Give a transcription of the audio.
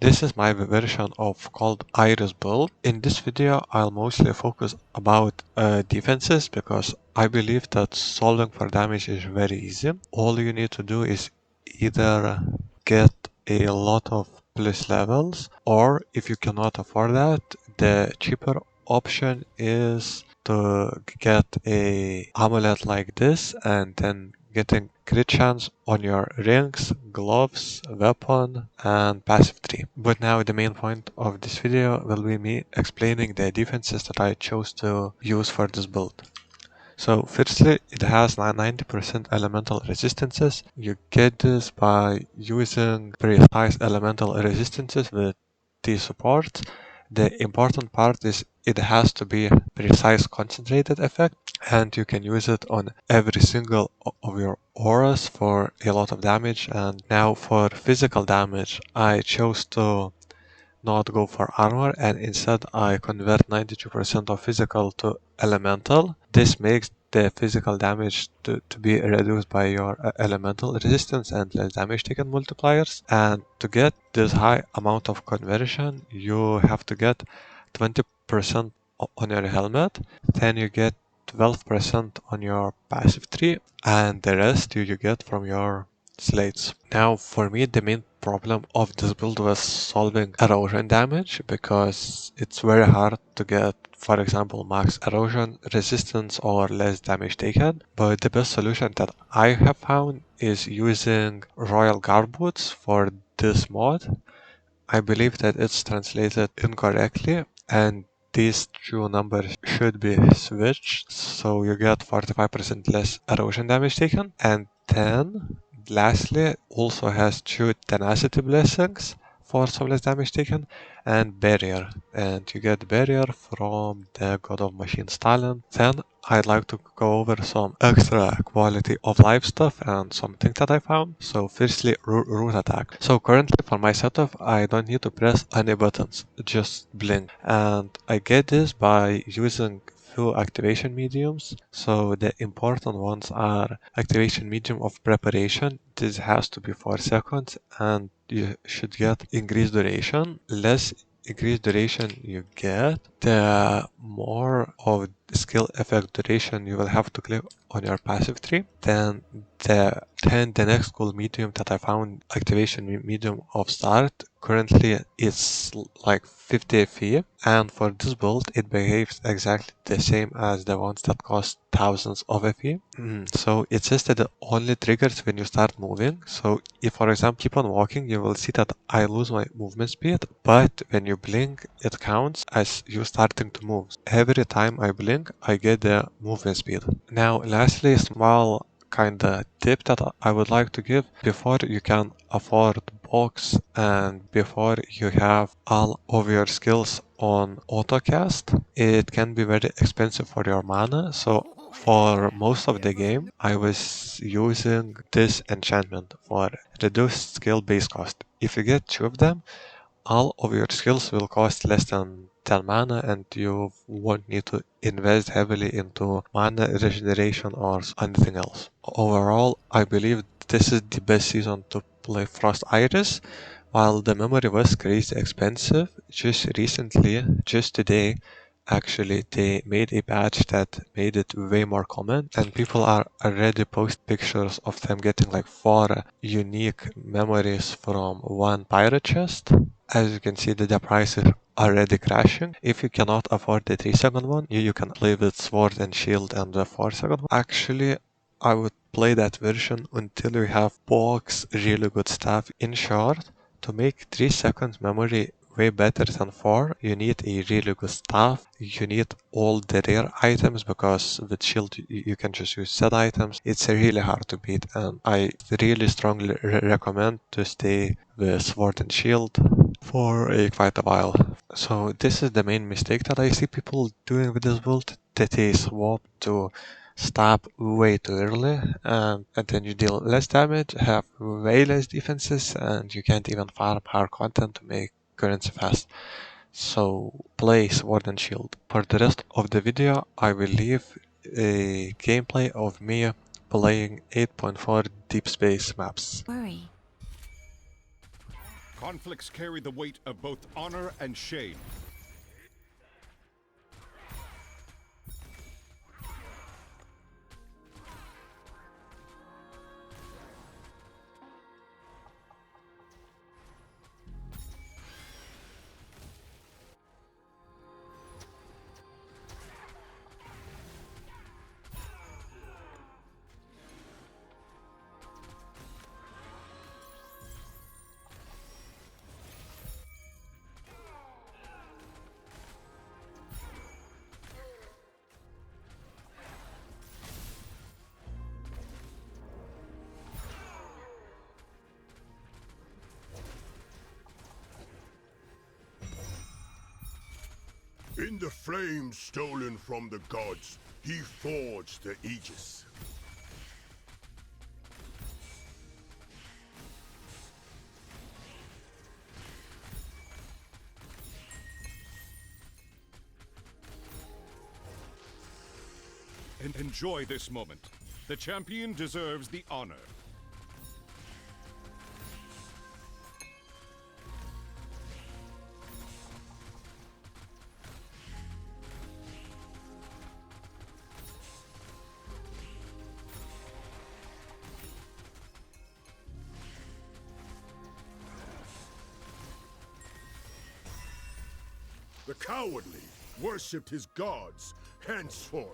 this is my version of called Iris build. In this video, I'll mostly focus about defenses because I believe that solving for damage is very easy. All you need to do is either get a lot of plus levels, or if you cannot afford that, the cheaper option is to get a amulet like this and then getting crit chance on your rings, gloves, weapon, and passive tree. But now the main point of this video will be me explaining the defenses that I chose to use for this build. So firstly, it has 90% elemental resistances. You get this by using precise elemental resistances with these supports. The important part is it has to be a precise concentrated effect, and you can use it on every single of your auras for a lot of damage. And now for physical damage, I chose to not go for armor, and instead I convert 92% of physical to elemental. This makes the physical damage to be reduced by your elemental resistance and less damage taken multipliers. And to get this high amount of conversion, you have to get 20% on your helmet, then you get 12% on your passive tree, and the rest you get from your slates. Now, for me, the main problem of this build was solving erosion damage, because it's very hard to get, for example, max erosion resistance or less damage taken. But the best solution that I have found is using Royal Guard boots for this mod. I believe that it's translated incorrectly, and these two numbers should be switched, so you get 45% less erosion damage taken. And then, lastly, also has two tenacity blessings for some less damage taken, and barrier, and you get barrier from the God of Machines talent. Then I'd like to go over some extra quality of life stuff and something that I found. So firstly, root attack. So currently for my setup, I don't need to press any buttons, just blink. And I get this by using few activation mediums. So the important ones are activation medium of preparation. This has to be 4 seconds, and you should get increased duration. Less increased duration you get, the more of the skill effect duration you will have to click on your passive tree. Then the next cool medium that I found, activation medium of start, currently it's like 50 FE, and for this build it behaves exactly the same as the ones that cost thousands of FE. So it says that it only triggers when you start moving. So if, for example, keep on walking, you will see that I lose my movement speed, but when you blink, it counts as you starting to move. Every time I blink, I get the movement speed. Now, lastly, a small kinda tip that I would like to give: before you can afford box and before you have all of your skills on autocast, it can be very expensive for your mana. So for most of the game, I was using this enchantment for reduced skill base cost. If you get 2 of them, all of your skills will cost less than 10 mana, and you won't need to invest heavily into mana regeneration or anything else. Overall, I believe this is the best season to play Frost Iris. While the memory was crazy expensive, just recently, just today, actually, they made a patch that made it way more common, and people are already post pictures of them getting like 4 unique memories from one pirate chest. As you can see, the price is already crashing. If you cannot afford the 3-second one, you can play with sword and shield and the 4-second one. Actually, I would play that version until you have box really good stuff. In short, to make 3 seconds memory way better than 4, you need a really good staff. You need all the rare items, because with shield you can just use set items. It's really hard to beat, and I really strongly recommend to stay with sword and shield for quite a while. So this is the main mistake that I see people doing with this build, that they swap to stab way too early, and then you deal less damage, have way less defenses, and you can't even farm hard content to make currency fast. So play sword and shield. For the rest of the video, I will leave a gameplay of me playing 8.4 deep space maps. Worry. Conflicts carry the weight of both honor and shame. In the flame stolen from the gods, he forged the Aegis. And enjoy this moment. The champion deserves the honor. The cowardly worshipped his gods henceforth.